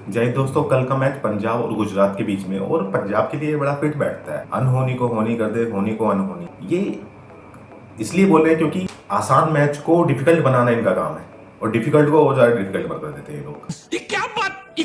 जय दोस्तों, कल का मैच पंजाब और गुजरात के बीच में और पंजाब के लिए बड़ा फिट बैठता है। अनहोनी को होनी कर दे, होनी को अनहोनी। ये इसलिए बोल रहे हैं क्योंकि आसान मैच को डिफिकल्ट बनाना इनका काम है और डिफिकल्ट को और ज्यादा डिफिकल्ट कर देते हैं ये लोग। ये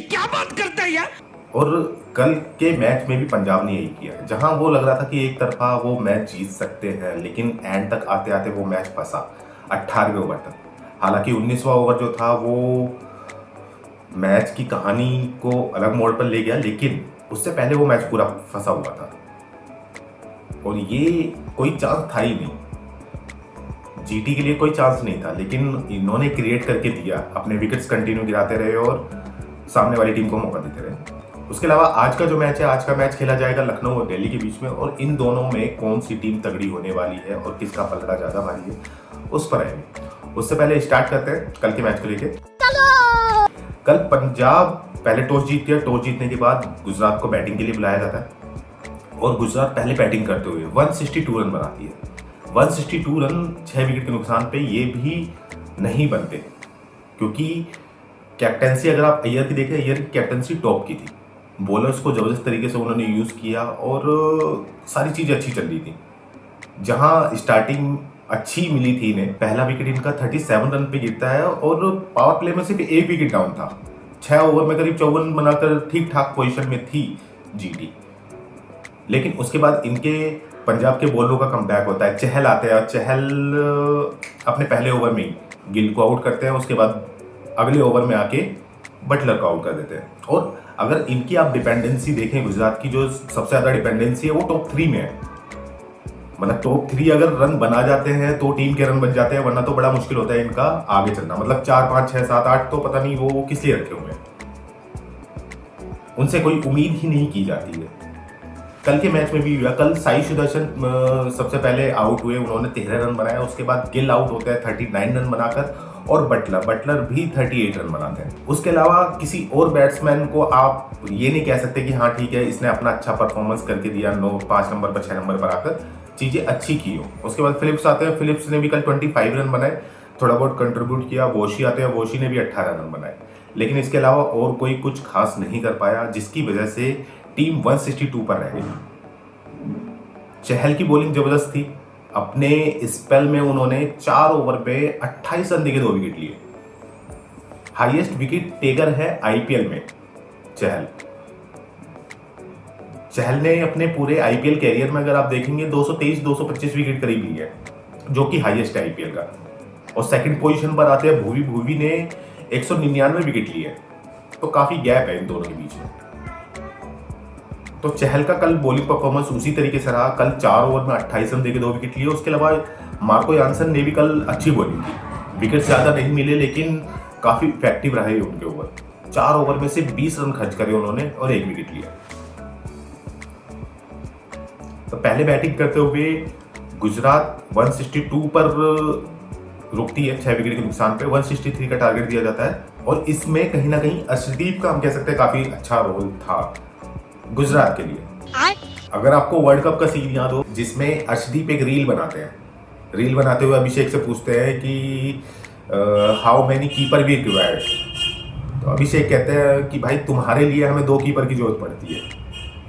क्या बात करते हैं यार। और कल के मैच में भी पंजाब ने यही किया, जहां वो लग रहा था कि एक तरफा वो मैच जीत सकते हैं, लेकिन एंड तक आते आते वो मैच फंसा 18वें ओवर तक। हालांकि 19वां ओवर जो था वो मैच की कहानी को अलग मोड़ पर ले गया, लेकिन उससे पहले वो मैच पूरा फंसा हुआ था और ये कोई चांस था ही नहीं। जीटी के लिए कोई चांस नहीं था, लेकिन इन्होंने क्रिएट करके दिया। अपने विकेट्स कंटिन्यू गिराते रहे और सामने वाली टीम को मौका देते रहे। उसके अलावा आज का जो मैच है, आज का मैच खेला जाएगा लखनऊ और दिल्ली के बीच में, और इन दोनों में कौन सी टीम तगड़ी होने वाली है और किसका पलड़ा ज्यादा भारी है उस पर आएंगे। उससे पहले स्टार्ट करते हैं कल के मैच को लेकर। कल पंजाब पहले टॉस जीतती है। टॉस जीतने के बाद गुजरात को बैटिंग के लिए बुलाया जाता है और गुजरात पहले बैटिंग करते हुए 162 रन बनाती है। 162 रन 6 विकेट के नुकसान पे ये भी नहीं बनते, क्योंकि कैप्टेंसी अगर आप अय्यर की देखें, अय्यर की कैप्टेंसी टॉप की थी। बॉलर्स को जबरदस्त तरीके से उन्होंने यूज किया और सारी चीजें अच्छी चल रही थी। जहां स्टार्टिंग अच्छी मिली थी इन्हें, पहला विकेट इनका 37 रन पे गिरता है और पावर प्ले में सिर्फ एक विकेट डाउन था। 6 ओवर में करीब 54 बनाकर ठीक ठाक पोजीशन में थी जीटी। लेकिन उसके बाद इनके पंजाब के बॉलरों का कमबैक होता है। चहल आते हैं और चहल अपने पहले ओवर में ही गिल को आउट करते हैं। उसके बाद अगले ओवर में आके बटलर को आउट कर देते हैं। और अगर इनकी आप डिपेंडेंसी देखें, गुजरात की जो सबसे ज्यादा डिपेंडेंसी है वो टॉप 3 में है। मतलब टॉप 3 अगर रन बना जाते हैं तो टीम के रन बन जाते हैं, वरना तो बड़ा मुश्किल होता है इनका आगे चलना। मतलब 4, 5, 6, 7, 8 तो पता नहीं वो किस लिए रखे हुए हैं, उनसे कोई उम्मीद ही नहीं की जाती है। कल के मैच में भी हुआ। कल साई सुदर्शन सबसे पहले आउट हुए, उन्होंने 13 रन बनाए। उसके बाद गिल आउट होता है 39 रन बनाकर, और बटलर भी 38 रन बनाते हैं। उसके अलावा किसी और बैट्समैन को आप ये नहीं कह सकते कि हाँ ठीक है इसने अपना अच्छा परफॉर्मेंस करके दिया, 5 नंबर पर 6 नंबर पर आकर चीजें अच्छी की हो। उसके बाद फिलिप्स आते हैं। फिलिप्स ने भी कल 25 रन बनाए, थोड़ा बहुत कंट्रीब्यूट किया। वोशी आते हैं, वोशी ने भी 18 रन बनाए, लेकिन इसके अलावा और कोई कुछ खास नहीं कर पाया, जिसकी वजह से टीम 162 पर रह गई। चहल की बॉलिंग जबरदस्त थी। अपने स्पेल में उन्होंने 4 ओवर पे 28 रन देके 2 विकेट लिए। हाईएस्ट विकेट टेकर है आईपीएल में चहल ने अपने पूरे आईपीएल कैरियर में अगर आप देखेंगे 223-225 विकेट करीब ली है, जो कि हाईएस्ट है आईपीएल का। और सेकंड पोजीशन पर आते हैं भुवी ने 199 विकेट लिए है। तो काफी गैप है इन दोनों के बीच में। तो चहल का कल बॉलिंग परफॉर्मेंस उसी तरीके से रहा। कल 4 ओवर में 28 रन देके 2 विकेट लिए। उसके अलावा मार्को यानसन ने भी कल अच्छी बॉलिंग की। विकेट ज्यादा नहीं मिले, लेकिन काफी इफेक्टिव रहे उनके ओवर। 4 ओवर में से 20 रन खर्च करे उन्होंने और 1 विकेट लिया। तो पहले बैटिंग करते हुए गुजरात 162 पर रुकती है 6 विकेट के नुकसान पे। 163 का टारगेट दिया जाता है और इसमें कहीं ना कहीं अर्शदीप का हम कह सकते हैं काफी अच्छा रोल था गुजरात के लिए। अगर आपको वर्ल्ड कप का सीन याद हो, जिसमें अर्शदीप एक रील बनाते हैं, रील बनाते हुए अभिषेक से पूछते हैं कि how many keeper we required. तो अभिषेक कहते हैं कि भाई तुम्हारे लिए हमें 2 कीपर की जरूरत पड़ती है,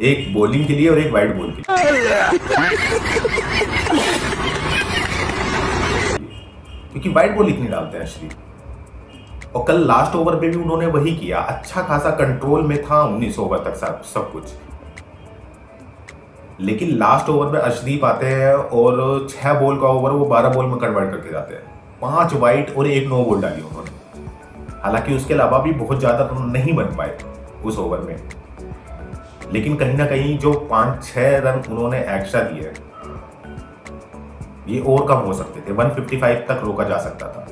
एक बॉलिंग के लिए और एक वाइड बॉल के लिए, क्योंकि वाइड बॉल इतनी डालते हैं अर्शदीप। और कल लास्ट ओवर पे भी उन्होंने वही किया। अच्छा खासा कंट्रोल में था 19 ओवर तक सब कुछ, लेकिन लास्ट ओवर में अर्शदीप आते हैं और 6 बॉल का ओवर वो 12 बॉल में कन्वर्ट करके जाते हैं। 5 वाइड और 1 नो बॉल डाली उन्होंने। हालांकि उसके अलावा भी बहुत ज्यादा रन नहीं बन पाए उस ओवर में, लेकिन कहीं ना कहीं जो 5-6 रन उन्होंने एक्स्ट्रा दिए, ये और कम हो सकते थे। 155 तक रोका जा सकता था,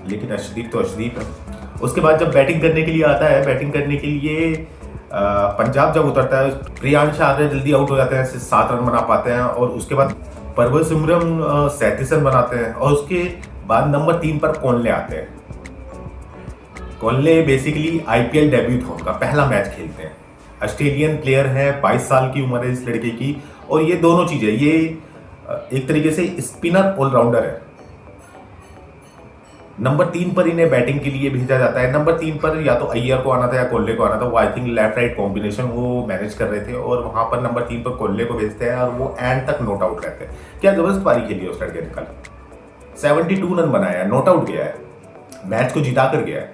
लेकिन अर्शदीप तो अर्शदीप है। उसके बाद जब बैटिंग करने के लिए आता है, बैटिंग करने के लिए पंजाब जब उतरता है, प्रियांश आर्य जल्दी आउट हो जाते हैं, 7 रन बना पाते हैं। और उसके बाद परवर सिमरन 37 रन बनाते हैं। और उसके बाद नंबर 3 पर कॉनले आते हैं। कॉनले बेसिकली आईपीएल डेब्यू था उनका, पहला मैच खेलते हैं। ऑस्ट्रेलियन प्लेयर है, 22 साल की उम्र है इस लड़के की। और ये दोनों चीजें, ये एक तरीके से स्पिनर ऑलराउंडर है। नंबर 3 पर इन्हें बैटिंग के लिए भेजा जाता है। नंबर 3 पर या तो अय्यर को आना था या कोहली को आना था। वो I think left right combination वो मैनेज कर रहे थे और वहां पर नंबर 3 पर कोहली को भेजते हैं और वो एंड तक नॉट आउट रहते हैं। क्या जबरदस्त पारी खेली है उस लड़के ने कल। 72 रन बनाया, नॉट आउट गया है, मैच को जिता कर गया है।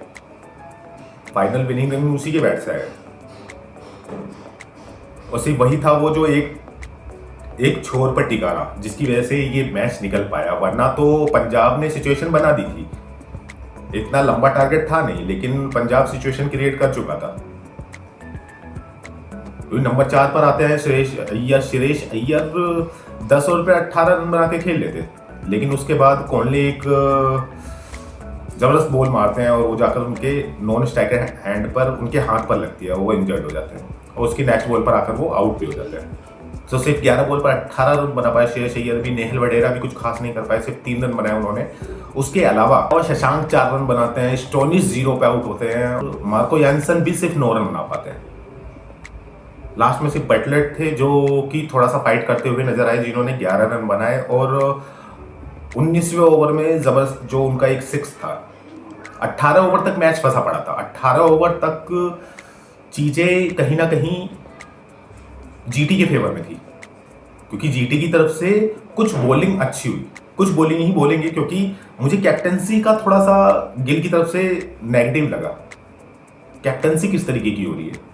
फाइनल विनिंग रन उसी के बैट से आया और सिर्फ वही था वो जो एक छोर पर टिका रहा, जिसकी वजह से ये मैच निकल पाया। वरना तो पंजाब ने सिचुएशन बना दी थी। इतना लंबा टारगेट था नहीं, लेकिन पंजाब सिचुएशन क्रिएट कर चुका था। नंबर 4 पर आते हैं सुरेश अय्यर 10 ओवर पे 18 रन बना के खेल लेते, लेकिन उसके बाद कोहली एक जबरदस्त बॉल मारते हैं और वो जाकर उनके नॉन स्ट्राइकर हैंड पर, उनके हाथ पर लगती है, वो इंजर्ड हो जाते हैं और उसकी नेक्स्ट बॉल पर आकर वो आउट भी हो जाते हैं। तो सिर्फ 11 बॉल पर 18 रन बना पाए श्रेयस अय्यर भी। नेहल वडेरा भी कुछ खास नहीं कर पाए, सिर्फ 3 रन बनाए उन्होंने। उसके अलावा और शशांक 4 रन बनाते हैं, स्टोनिस 0 पे आउट होते हैं, मार्को यानसन भी सिर्फ 9 रन बना पाते हैं। लास्ट में सिर्फ बटलर थे जो कि थोड़ा सा फाइट करते हुए नजर आए, जिन्होंने 11 रन बनाए और 19वें ओवर में जबरदस्त जो उनका एक 6 था। 18 ओवर तक मैच फंसा पड़ा था। 18 ओवर तक चीजें कहीं ना कहीं जीटी के फेवर में थी, क्योंकि जीटी की तरफ से कुछ बॉलिंग अच्छी हुई। कुछ बॉलिंग ही बोलेंगे क्योंकि मुझे कैप्टनसी का थोड़ा सा गिल की तरफ से नेगेटिव लगा। कैप्टनसी किस तरीके की हो रही है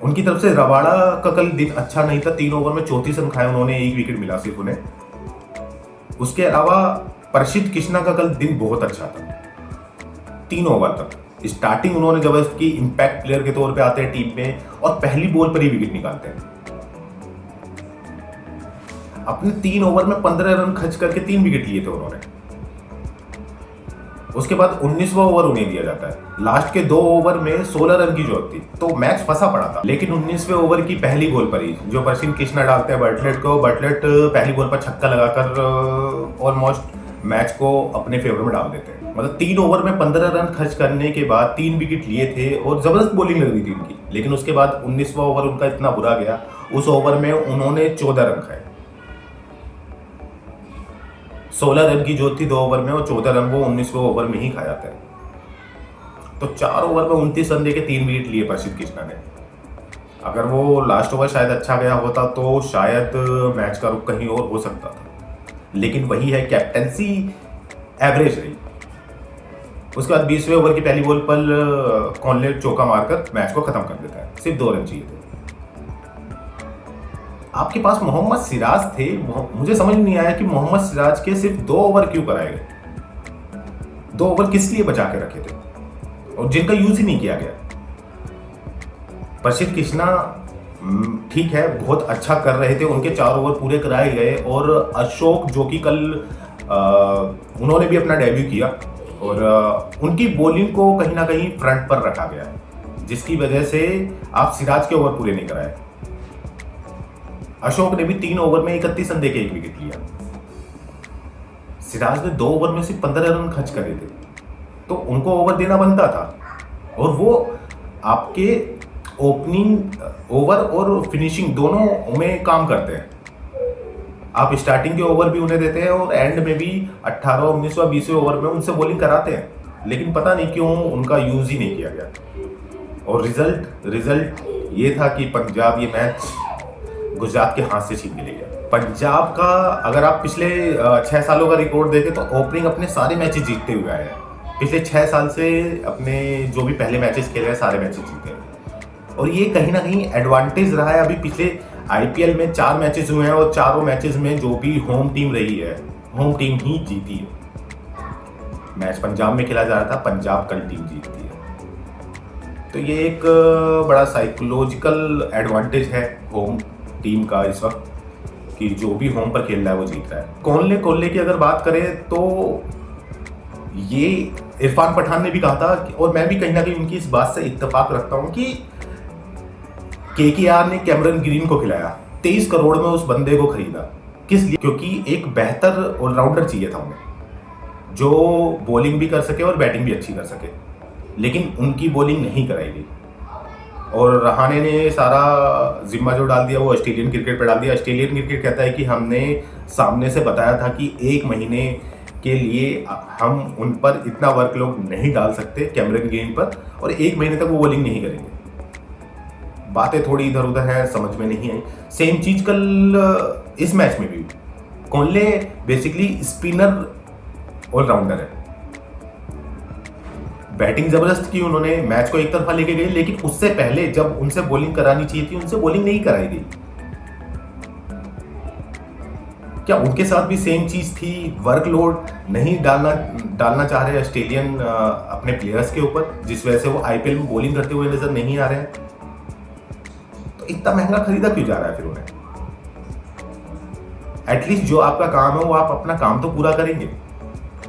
उनकी तरफ से। रबाड़ा का कल दिन अच्छा नहीं था, 3 ओवर में 34 रन खाए उन्होंने, 1 विकेट मिला सिर्फ उन्हें। उसके अलावा प्रसिद्ध कृष्णा का कल दिन बहुत अच्छा था। 3 ओवर तक स्टार्टिंग उन्होंने जबरदस्त की, इंपैक्ट प्लेयर के तौर पे आते हैं टीम में और पहली बॉल पर ही विकेट निकालते हैं। अपने 3 ओवर में 15 रन खर्च करके 3 विकेट लिए थे उन्होंने। उसके बाद 19वां ओवर उन्हें दिया जाता है। लास्ट के 2 ओवर में 16 रन की जरूरत थी, तो मैच फंसा पड़ा था। लेकिन 19वें ओवर की पहली बॉल पर ही जो प्रसिद्ध कृष्णा डालते हैं बटलेट को, बटलेट पहली बॉल पर छक्का लगाकर ऑलमोस्ट मैच को अपने फेवर में डाल देते हैं। मतलब 3 ओवर में 15 रन खर्च करने के बाद 3 विकेट लिए थे और जबरदस्त बॉलिंग लग रही थी उनकी। लेकिन उसके बाद 19वां ओवर उनका इतना बुरा गया, उस ओवर में उन्होंने 14 रन खाए। 16 रन की जरूरत थी 2 ओवर में और 14 रन वो 19वें ओवर में ही खा जाते हैं। तो 4 ओवर में 29 रन देके 3 विकेट लिए प्रसिद्ध कृष्णा ने। अगर वो लास्ट ओवर शायद अच्छा गया होता तो शायद मैच का रुख कहीं और हो सकता था, लेकिन वही है, कैप्टनसी एवरेज रही। उसके बाद 20वें ओवर की पहली बॉल पर कॉनले चौका मारकर मैच को खत्म कर देता है। सिर्फ 2 रन चाहिए थे। आपके पास मोहम्मद सिराज थे, मुझे समझ नहीं आया कि मोहम्मद सिराज के सिर्फ 2 ओवर क्यों कराए गए। 2 ओवर किस लिए बचा के रखे थे और जिनका यूज ही नहीं किया गया। प्रसिद्ध कृष्णा ठीक है, बहुत अच्छा कर रहे थे, उनके 4 ओवर पूरे कराए गए और अशोक जो कि कल उन्होंने भी अपना डेब्यू किया और उनकी बॉलिंग को कहीं ना कहीं फ्रंट पर रखा गया, जिसकी वजह से आप सिराज के ओवर पूरे नहीं कराए। अशोक ने भी 3 ओवर में 31 रन देके 1 विकेट लिया। सिराज ने 2 ओवर में सिर्फ 15 रन खर्च करे थे, तो उनको ओवर देना बनता था। और वो आपके ओपनिंग ओवर और फिनिशिंग दोनों में काम करते हैं। आप स्टार्टिंग के ओवर भी उन्हें देते हैं और एंड में भी 18, 19 व 20वें ओवर में उनसे बॉलिंग कराते हैं, लेकिन पता नहीं क्यों उनका यूज ही नहीं किया गया। और रिजल्ट ये था कि पंजाब ये मैच गुजरात के हाथ से छीन के ले गया। पंजाब का अगर आप पिछले 6 सालों का रिकॉर्ड देखें तो ओपनिंग अपने सारे मैचेस जीतते हुए आए हैं। पिछले 6 साल से अपने जो भी पहले मैचेस खेले हैं सारे मैचेस जीते हैं और ये कहीं ना कहीं एडवांटेज रहा है। अभी पिछले आईपीएल में 4 मैचेस हुए हैं और चारों मैचेस में जो भी होम टीम रही है, होम टीम ही जीती है। मैच पंजाब में खेला जा रहा था, पंजाब कल टीम जीतती है। तो ये एक बड़ा साइकोलॉजिकल एडवांटेज है होम टीम का इस वक्त, कि जो भी होम पर खेल रहा है वो जीत रहा है। कोहली की अगर बात करें तो ये इरफान पठान ने भी कहा था और मैं भी कहीं ना कहीं उनकी इस बात से इत्तेफाक रखता हूं कि केकेआर ने कैमरन ग्रीन को खिलाया, 23 करोड़ में उस बंदे को खरीदा। किस लिए? क्योंकि एक बेहतर ऑलराउंडर चाहिए था उन्हें, जो बॉलिंग भी कर सके और बैटिंग भी अच्छी कर सके, लेकिन उनकी बॉलिंग नहीं कराई गई और रहाणे ने सारा जिम्मा जो डाल दिया वो ऑस्ट्रेलियन क्रिकेट पे डाल दिया। ऑस्ट्रेलियन क्रिकेट कहता है कि हमने सामने से बताया था कि 1 महीने के लिए हम उन पर इतना वर्कलोड नहीं डाल सकते कैमरन ग्रीन पर, और 1 महीने तक वो बॉलिंग नहीं करेंगे। बातें थोड़ी इधर उधर है, समझ में नहीं आई। सेम चीज कल इस मैच में भी, कॉनले बेसिकली स्पिनर ऑलराउंडर है। बैटिंग जबरदस्त की उन्होंने, मैच को एक तरफा लेके गए, लेकिन उससे पहले जब उनसे बॉलिंग करानी चाहिए थी उनसे बॉलिंग नहीं कराई गई। क्या उनके साथ भी सेम चीज थी, वर्कलोड नहीं डालना चाह रहे ऑस्ट्रेलियन अपने प्लेयर्स के ऊपर, जिस वजह से वो आईपीएल में बॉलिंग करते हुए नजर नहीं आ रहे हैं? तो इतना महंगा खरीदा क्यों जा रहा है फिर उन्हें? एटलीस्ट जो आपका काम है वो आप अपना काम तो पूरा करेंगे।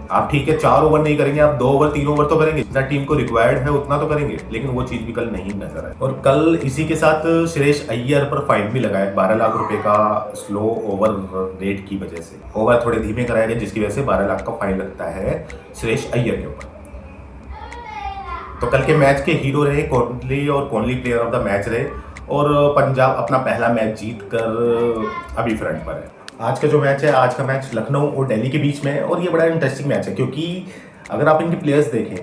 आप ठीक है 4 ओवर नहीं करेंगे, आप 2 ओवर 3 ओवर तो करेंगे, जितना टीम को रिक्वायर्ड है उतना तो करेंगे, लेकिन वो चीज भी कल नहीं नजर आई। और कल इसी के साथ श्रेयस अय्यर पर फाइन भी लगाया 12 लाख रुपए का, स्लो ओवर रेट की वजह से। ओवर थोड़े धीमे कराए गए जिसकी वजह से 12 लाख का फाइन लगता है श्रेयस अय्यर के ऊपर। तो कल के मैच के हीरो रहे कोहली, और Kohli player of the match रहे, और पंजाब अपना पहला मैच जीत कर अभी फ्रंट पर है। आज का जो मैच है, आज का मैच लखनऊ और दिल्ली के बीच में है, और ये बड़ा इंटरेस्टिंग मैच है क्योंकि अगर आप इनके प्लेयर्स देखें,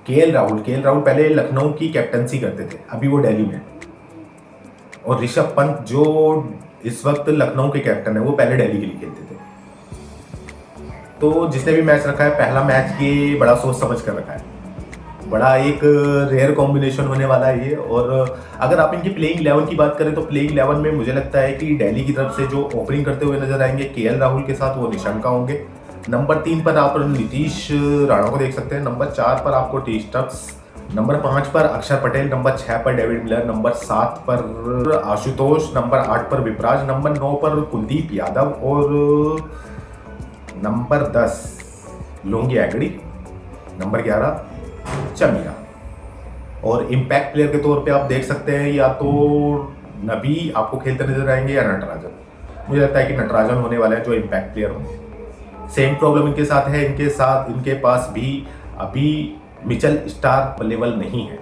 केएल राहुल पहले लखनऊ की कैप्टनसी करते थे, अभी वो दिल्ली में, और ऋषभ पंत जो इस वक्त लखनऊ के कैप्टन है वो पहले दिल्ली के लिए खेलते थे। तो जिसने भी मैच रखा है, पहला मैच ये बड़ा सोच समझ कर रखा है, बड़ा एक रेयर कॉम्बिनेशन होने वाला है ये। और अगर आप इनकी प्लेइंग 11 की बात करें तो प्लेइंग 11 में मुझे लगता है कि दिल्ली की तरफ से जो ओपनिंग करते हुए नजर आएंगे केएल राहुल के साथ, वो निशंका होंगे। नंबर 3 पर आप नीतीश राणा को देख सकते हैं, नंबर 4 पर आपको टी स्टक्स, नंबर 5 पर अक्षर पटेल, नंबर 6 पर डेविड मिलर, नंबर 7 पर आशुतोष, नंबर 8 पर विपराज, नंबर 9 पर कुलदीप यादव, और नंबर 10 लोंगी एंगड़ी, नंबर 11 चमीरा। और इम्पैक्ट प्लेयर के तौर पे आप देख सकते हैं या तो नबी आपको खेलते नजर आएंगे या नटराजन। मुझे लगता है कि नटराजन होने वाले हैं जो इम्पैक्ट प्लेयर होंगे। सेम प्रॉब्लम इनके साथ है, इनके पास भी अभी मिचेल स्टार्क लेवल नहीं है,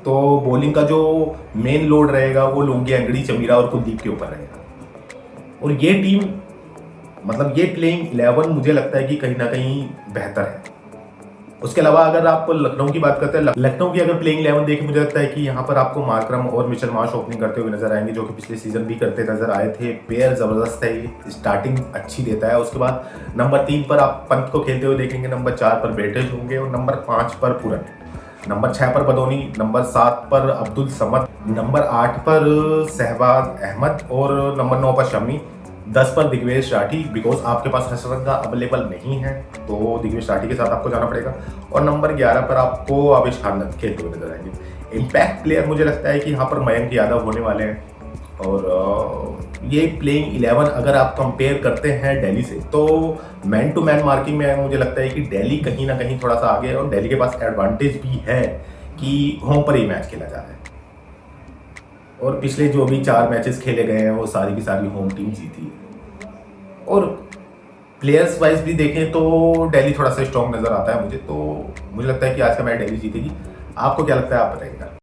तो बॉलिंग का जो मेन लोड रहेगा वो लोंगी एंगड़ी, चमीरा और कुलदीप के ऊपर रहेगा। और ये टीम, मतलब ये प्लेइंग 11 मुझे लगता है कि कहीं ना कहीं बेहतर है। उसके अलावा अगर आप लखनऊ की बात करते हैं, लखनऊ की अगर प्लेइंग 11 देखें, मुझे लगता है कि यहाँ पर आपको मार्करम और मिचेल मार्श ओपनिंग करते हुए नजर आएंगे, जो कि पिछले सीजन भी करते नजर आए थे। पेयर जबरदस्त है, ये स्टार्टिंग अच्छी देता है। उसके बाद नंबर 3 पर आप पंत को खेलते हुए देखेंगे, नंबर 4 पर बेटेज होंगे, और नंबर 5 पर पूरन, नंबर 6 पर बदौनी, नंबर 7 पर अब्दुल समद, नंबर 8 पर शहबाज अहमद, और नंबर 9 पर शमी, 10 पर दिग्वेश राठी, बिकॉज आपके पास हसरंगा अवेलेबल नहीं है तो दिग्वेश राठी के साथ आपको जाना पड़ेगा, और नंबर 11 पर आपको आवेश खान खेलते हुए नजर आएंगे। इम्पैक्ट प्लेयर मुझे लगता है कि यहाँ पर मयंक यादव होने वाले हैं। और ये प्लेइंग 11 अगर आप कंपेयर करते हैं दिल्ली से, तो मैन टू मैन मार्किंग में मुझे लगता है कि दिल्ली कहीं ना कहीं थोड़ा सा आगे है, और दिल्ली के पास एडवांटेज भी है कि होम पर ही मैच खेला जा रहा है, और पिछले जो भी 4 मैचेस खेले गए हैं वो सारी की सारी होम टीम जीती है। और प्लेयर्स वाइज भी देखें तो दिल्ली थोड़ा सा स्ट्रॉन्ग नजर आता है मुझे, तो मुझे लगता है कि आज का मैच दिल्ली जीतेगी। आपको क्या लगता है, आप बताइएगा।